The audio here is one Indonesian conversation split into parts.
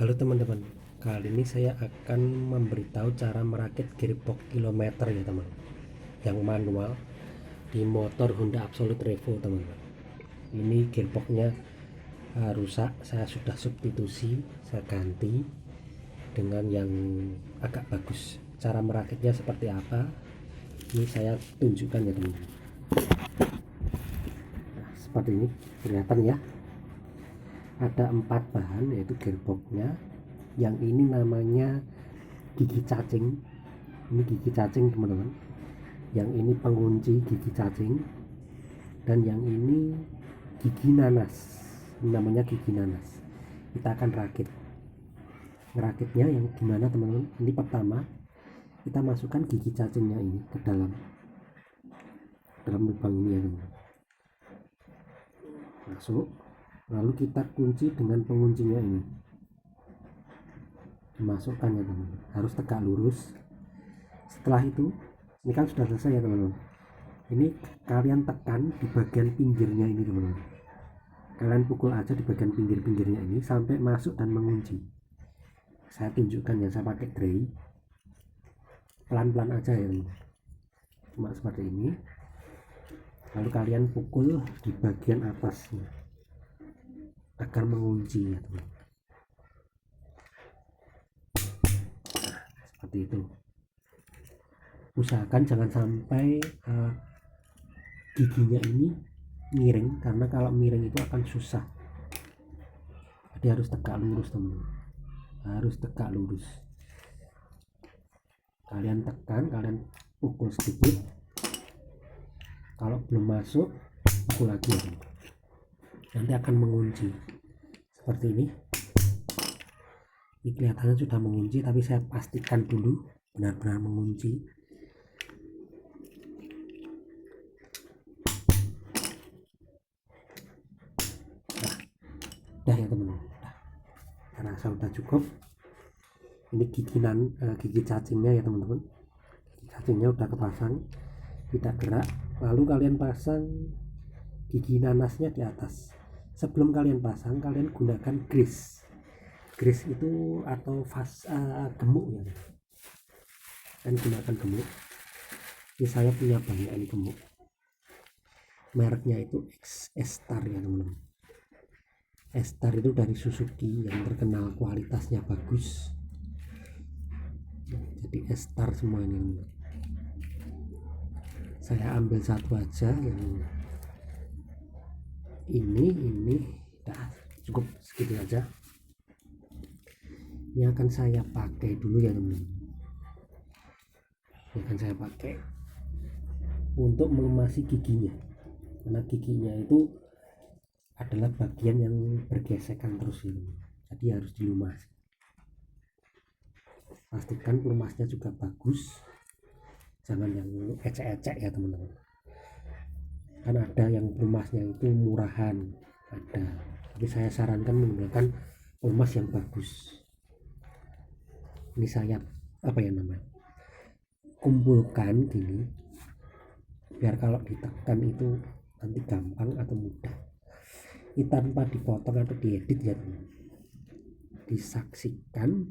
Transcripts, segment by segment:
Halo teman-teman, kali ini saya akan memberitahu cara merakit gearbox kilometer ya teman, yang manual di motor Honda Absolute Revo teman-teman. Ini gearboxnya rusak, saya sudah substitusi, saya ganti dengan yang agak bagus. Cara merakitnya seperti apa? Ini saya tunjukkan ya teman-teman. Nah, seperti ini kelihatan ya. Ada 4 bahan, yaitu gearboxnya. Yang ini namanya gigi cacing. Ini gigi cacing teman-teman. Yang ini pengunci gigi cacing, dan yang ini gigi nanas. Ini namanya gigi nanas. Kita akan rakit. Ngerakitnya yang gimana teman-teman? Ini pertama kita masukkan gigi cacingnya ini ke dalam lubang ini ya teman-teman. Masuk, lalu kita kunci dengan penguncinya ini. Dimasukkan ya teman-teman, harus tegak lurus. Setelah itu, ini kan sudah selesai ya teman-teman. Ini kalian tekan di bagian pinggirnya ini teman-teman. Kalian pukul aja di bagian pinggir-pinggirnya ini sampai masuk dan mengunci. Saya tunjukkan ya, saya pakai tray. Pelan-pelan aja ya teman-teman. Cuma seperti ini. Lalu kalian pukul di bagian atasnya agar mengunci ya teman-teman. Nah, seperti itu. Usahakan jangan sampai giginya ini miring, karena kalau miring itu akan susah. Jadi harus tegak lurus teman-teman, harus tegak lurus. Kalian tekan, kalian pukul sedikit. Kalau belum masuk, pukul lagi ya teman-teman. Nanti akan mengunci seperti ini. Ini kelihatannya sudah mengunci, tapi saya pastikan dulu benar-benar mengunci. Dah ya teman-teman, saya rasa udah cukup. Ini gigi cacingnya ya teman-teman. Gigi cacingnya udah kepasang, tidak gerak. Lalu kalian pasang gigi nanasnya di atas. Sebelum kalian pasang, kalian gunakan grease itu atau gemuk ya. Kalian gunakan gemuk. Ini saya punya banyak ini gemuk. Mereknya itu S-Star ya teman-teman. S-Star itu dari Suzuki yang terkenal kualitasnya bagus. Jadi S-Star semua ini. Saya ambil satu aja yang ini dah cukup segitu aja. Ini akan saya pakai dulu ya teman-teman. Ini akan saya pakai untuk melumasi giginya, karena giginya itu adalah bagian yang bergesekan terus ini, jadi harus dilumasi. Pastikan pelumasnya juga bagus, jangan yang ecek-ecek ya teman-teman. Kan ada yang pelumasnya itu murahan, ada, tapi saya sarankan menggunakan pelumas yang bagus. Ini saya kumpulkan gini, biar kalau ditekan itu nanti gampang atau mudah. Ini tanpa dipotong atau diedit ya teman, disaksikan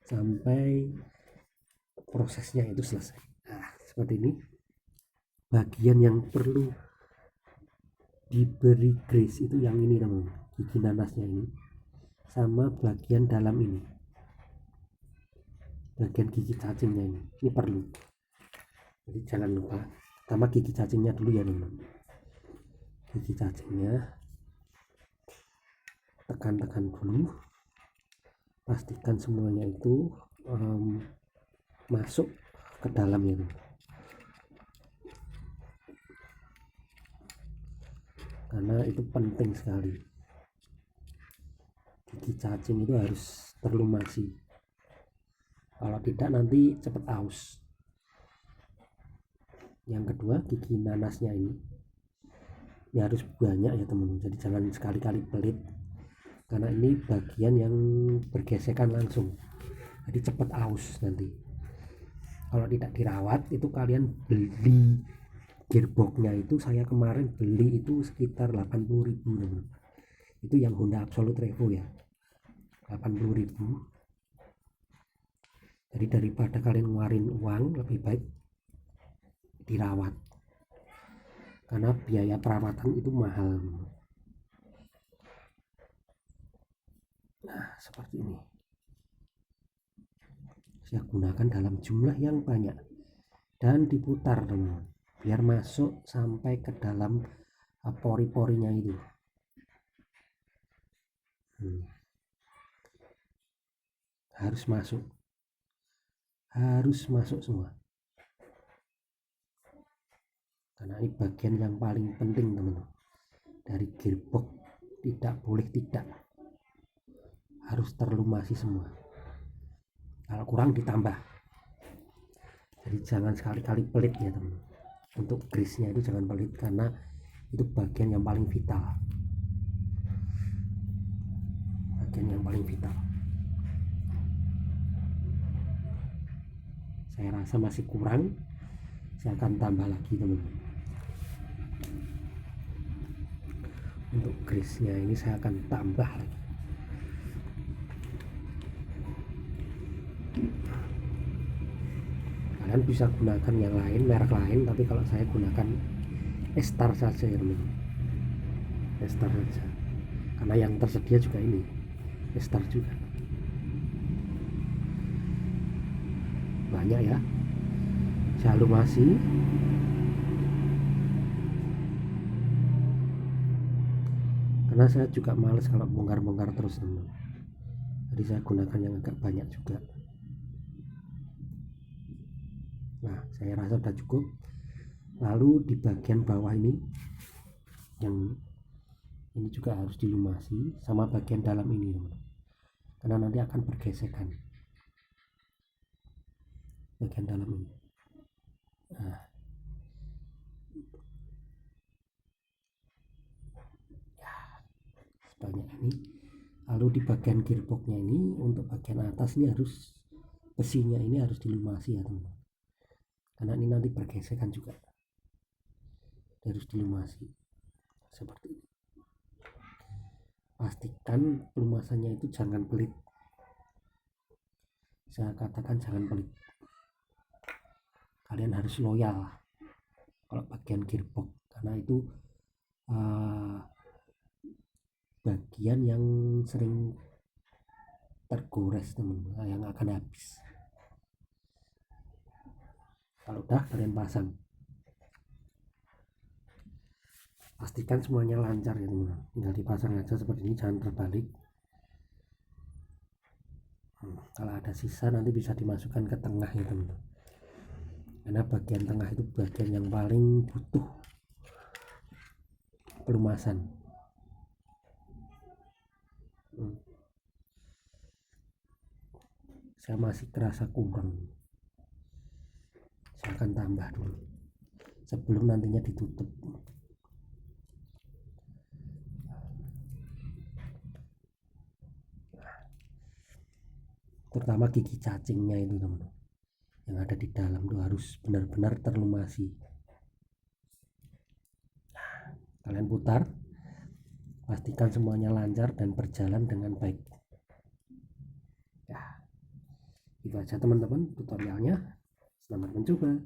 sampai prosesnya itu selesai. Nah, seperti ini. Bagian yang perlu diberi grease itu yang ini teman, gigi nanasnya ini, sama bagian dalam ini, bagian gigi cacingnya ini perlu. Jadi jangan lupa, sama gigi cacingnya dulu ya teman. Gigi cacingnya tekan-tekan dulu, pastikan semuanya itu masuk ke dalam ya teman. Karena itu penting sekali, gigi cacing itu harus terlumasi, kalau tidak nanti cepat aus. Yang kedua, gigi nanasnya ini harus banyak ya teman, jadi jangan sekali-kali pelit, karena ini bagian yang bergesekan langsung, jadi cepat aus nanti. Kalau tidak dirawat, itu kalian beli gearboxnya itu, saya kemarin beli itu sekitar 80.000 teman. Itu yang Honda Absolute Revo ya. 80.000. Jadi daripada kalian ngeluarin uang, lebih baik dirawat, karena biaya perawatan itu mahal. Nah, seperti ini. Saya gunakan dalam jumlah yang banyak dan diputar, teman-teman, biar masuk sampai ke dalam pori-porinya itu. Harus masuk semua, karena ini bagian yang paling penting, teman-teman, dari gearbox. Tidak boleh tidak, harus terlumasi semua. Kalau kurang ditambah. Jadi jangan sekali-kali pelit ya, teman. Untuk grease-nya itu jangan pelit, karena itu bagian yang paling vital. Saya rasa masih kurang, saya akan tambah lagi, teman-teman. Untuk grease-nya ini saya akan tambah lagi. Kalian bisa gunakan yang lain, merek lain, tapi kalau saya gunakan Star saja ya, teman. Star saja, karena yang tersedia juga ini Star juga. Banyak ya, saya lumasi. Karena saya juga males kalau bongkar-bongkar terus, teman. Jadi saya gunakan yang agak banyak juga. Nah, saya rasa sudah cukup. Lalu di bagian bawah ini, yang ini juga harus dilumasi, sama bagian dalam ini, teman, karena nanti akan bergesekan bagian dalam ini. Nah, ya, sebanyak ini. Lalu di bagian gearboxnya ini, untuk bagian atas ini harus, besinya ini harus dilumasi ya, teman, karena ini nanti bergesekan juga, harus dilumasi seperti ini. Pastikan pelumasannya itu jangan pelit, saya katakan jangan pelit. Kalian harus loyal kalau bagian gearbox, karena itu bagian yang sering tergores, teman, yang akan habis. Kalau udah kalian pasang, pastikan semuanya lancar ya, teman. Tinggal dipasang aja seperti ini, jangan terbalik. Kalau ada sisa nanti bisa dimasukkan ke tengah ya, teman, karena bagian tengah itu bagian yang paling butuh pelumasan. Saya masih terasa kurang, saya akan tambah dulu sebelum nantinya ditutup. Terutama gigi cacingnya itu, teman, yang ada di dalam itu harus benar-benar terlumasi. Kalian putar, pastikan semuanya lancar dan berjalan dengan baik. Ya, itu aja, teman-teman, tutorialnya. Selamat mencoba.